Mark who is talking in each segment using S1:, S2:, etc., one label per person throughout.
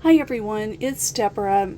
S1: Hi everyone, it's Deborah,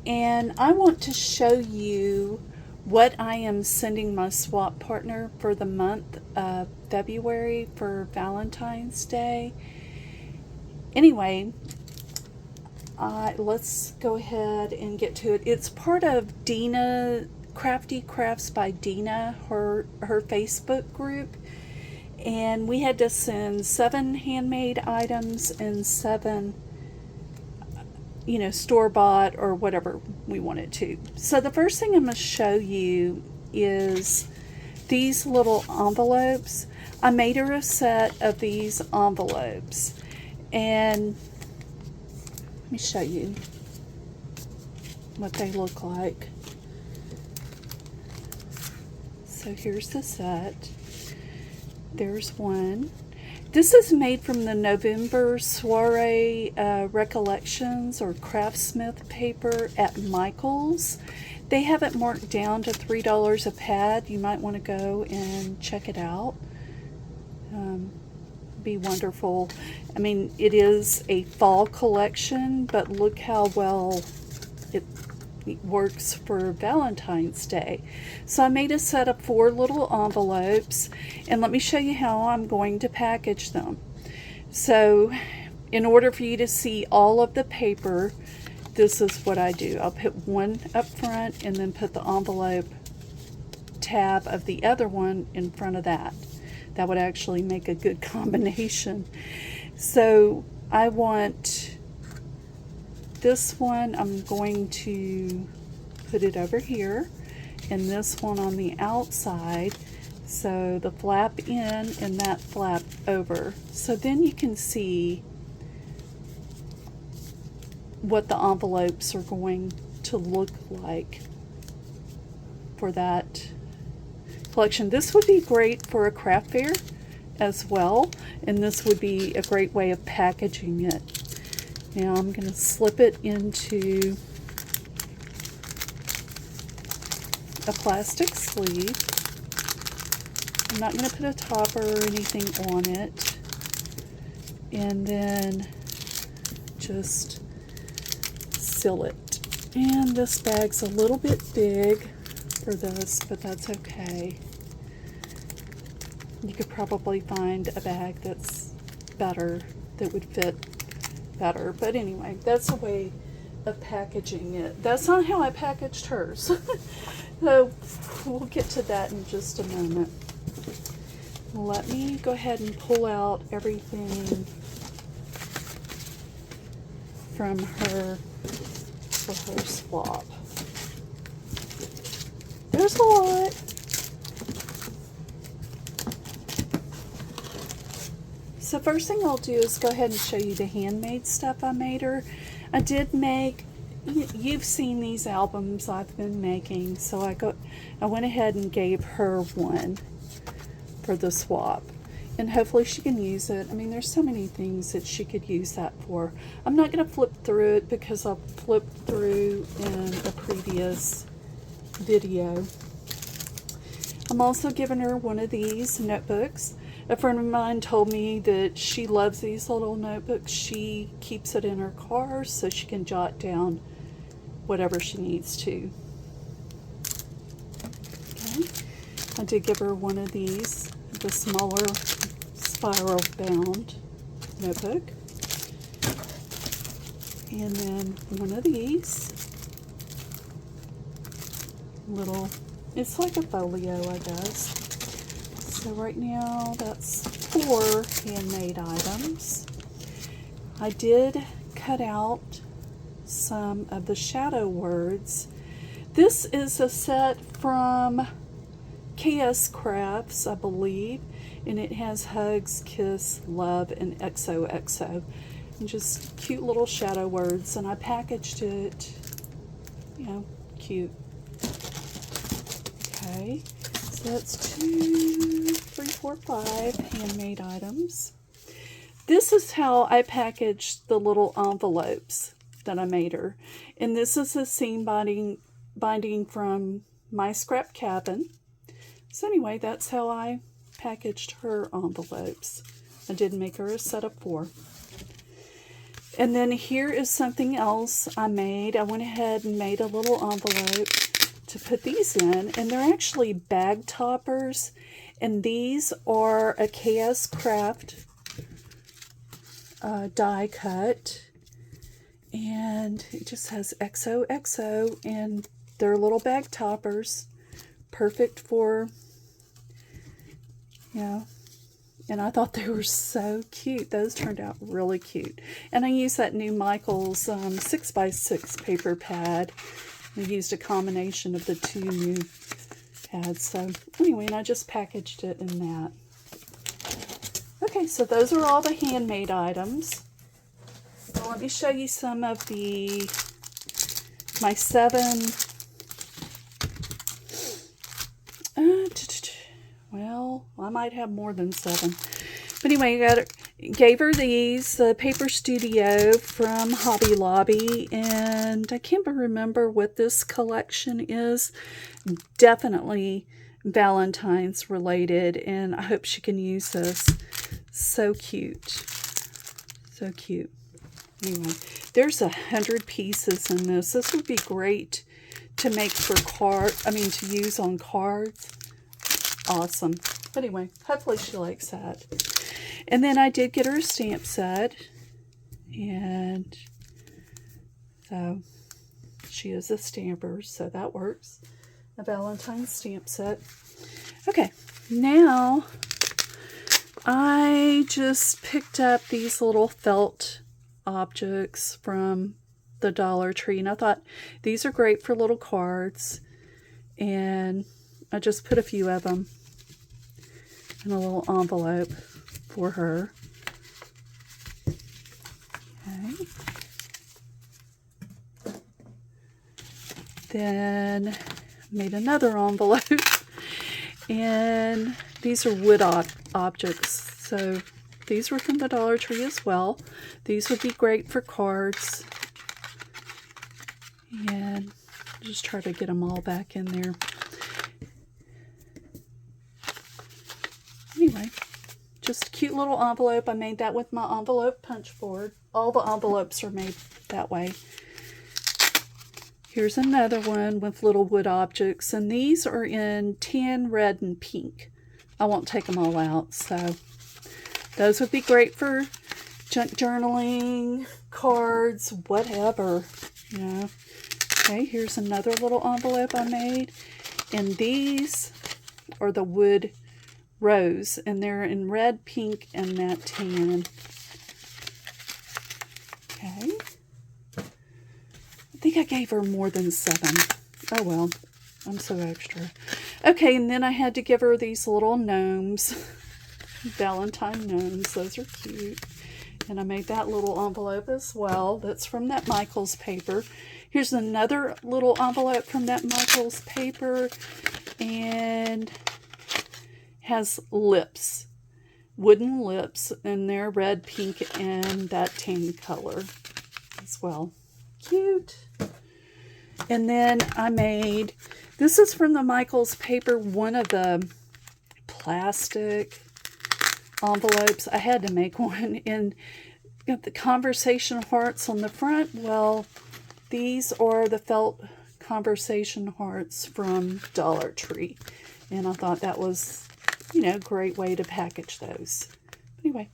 S1: and I want to show you what I am sending my swap partner for the month of February for Valentine's Day. Anyway, let's go ahead and get to it. It's part of Dina Crafty Crafts by Dina, her Facebook group, and we had to send 7 handmade items and 7 store-bought or whatever we wanted to. So the first thing I'm going to show you is these little envelopes. I made her a set of these envelopes, and let me show you what they look like. So here's the set. There's one. This is made from the November Soiree Recollections or Craftsmith paper at Michael's. They have it marked down to $3 a pad. You might want to go and check it out. Be wonderful. I mean, it is a fall collection, but look how well it works for Valentine's Day. So I made a set of 4 little envelopes, and let me show you how I'm going to package them. So in order for you to see all of the paper, this is what I do. I'll put one up front and then put the envelope tab of the other one in front of that. That would actually make a good combination. So I want this one, I'm going to put it over here, and this one on the outside, so the flap in and that flap over. So then you can see what the envelopes are going to look like for that collection. This would be great for a craft fair as well, and this would be a great way of packaging it. Now I'm going to slip it into a plastic sleeve. I'm not going to put a topper or anything on it. And then just seal it. And this bag's a little bit big for this, but that's okay. You could probably find a bag that's better, that would fit better. But anyway, that's a way of packaging it. That's not how I packaged hers. So we'll get to that in just a moment. Let me go ahead and pull out everything from her for her swap. There's a lot. So first thing I'll do is go ahead and show you the handmade stuff I made her. I did make, you've seen these albums I've been making, so I went ahead and gave her one for the swap. And hopefully she can use it. I mean, there's so many things that she could use that for. I'm not going to flip through it because I'll flip through in a previous video. I'm also giving her one of these notebooks. A friend of mine told me that she loves these little notebooks. She keeps it in her car so she can jot down whatever she needs to. Okay. I did give her one of these, the smaller spiral bound notebook. And then one of these little, it's like a folio, I guess. So right now that's 4 handmade items. I did cut out some of the shadow words. This is a set from KS Crafts, I believe, and it has hugs, kiss, love, and XOXO. And just cute little shadow words, and I packaged it, cute. Okay, so that's 2, 3, 4, 5 handmade items. This is how I packaged the little envelopes that I made her. And this is a seam binding from My Scrap Cabin. So anyway, that's how I packaged her envelopes. I did make her a set of 4. And then here is something else I made. I went ahead and made a little envelope to put these in, and they're actually bag toppers, and these are a KS Craft die cut, and it just has XOXO, and they're little bag toppers, perfect for, you know. And I thought they were so cute. Those turned out really cute. And I used that new Michaels 6x6 paper pad. I used a combination of the two new pads. So anyway, and I just packaged it in that. Okay, so those are all the handmade items. Now let me show you some of my 7. Well, I might have more than 7. But anyway, gave her these, the Paper Studio from Hobby Lobby, and I can't remember what this collection is. Definitely Valentine's related, and I hope she can use this. So cute. So cute. Anyway, there's 100 pieces in this. This would be great to make for to use on cards. Awesome. But anyway, hopefully she likes that. And then I did get her a stamp set. And so she is a stamper, so that works. A Valentine stamp set. Okay, now I just picked up these little felt objects from the Dollar Tree, and I thought these are great for little cards, and I just put a few of them in a little envelope for her. Okay. Then made another envelope, and these are wood objects. So these were from the Dollar Tree as well. These would be great for cards. And just try to get them all back in there. Anyway, just a cute little envelope. I made that with my envelope punch board. All the envelopes are made that way. Here's another one with little wood objects, and these are in tan, red, and pink. I won't take them all out, so those would be great for junk journaling, cards, whatever, you know. Okay, here's another little envelope I made, and these are the wood rose, and they're in red, pink, and that tan. Okay. I think I gave her more than 7. Oh well, I'm so extra. Okay, and then I had to give her these little gnomes. Valentine gnomes. Those are cute. And I made that little envelope as well. That's from that Michaels paper. Here's another little envelope from that Michaels paper. And has lips. Wooden lips. And they're red, pink, and that tan color as well. Cute. And then I made, this is from the Michaels paper, one of the plastic envelopes. I had to make one, and got the conversation hearts on the front. Well, these are the felt conversation hearts from Dollar Tree, and I thought that was, you know, a great way to package those. Anyway,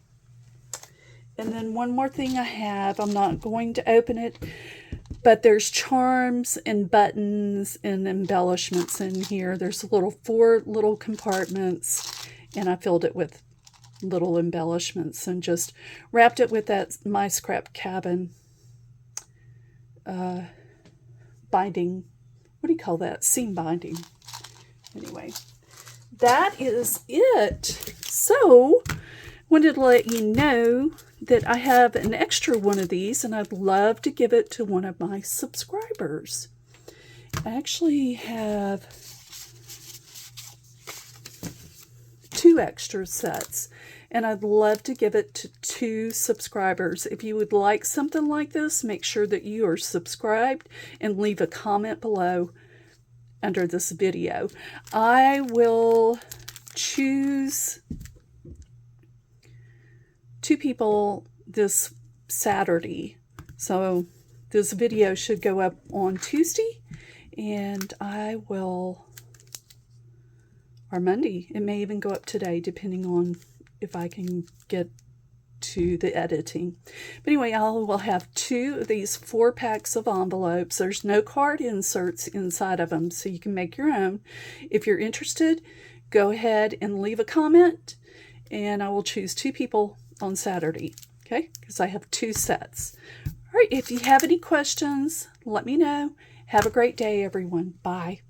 S1: and then one more thing I have, I'm not going to open it, but there's charms and buttons and embellishments in here. There's 4 little compartments, and I filled it with little embellishments and just wrapped it with that My Scrap Cabin binding. What do you call that? Seam binding. Anyway, that is it. So, wanted to let you know that I have an extra one of these, and I'd love to give it to one of my subscribers. I actually have 2 extra sets, and I'd love to give it to 2 subscribers. If you would like something like this, make sure that you are subscribed and leave a comment below under this video. I will choose 2 people this Saturday. So this video should go up on Tuesday, and or Monday. It may even go up today, depending on if I can get to the editing. But anyway, I will have 2 of these 4 packs of envelopes. There's no card inserts inside of them, so you can make your own. If you're interested, go ahead and leave a comment, and I will choose 2 people on Saturday, okay? Because I have 2 sets. All right, if you have any questions, let me know. Have a great day, everyone. Bye.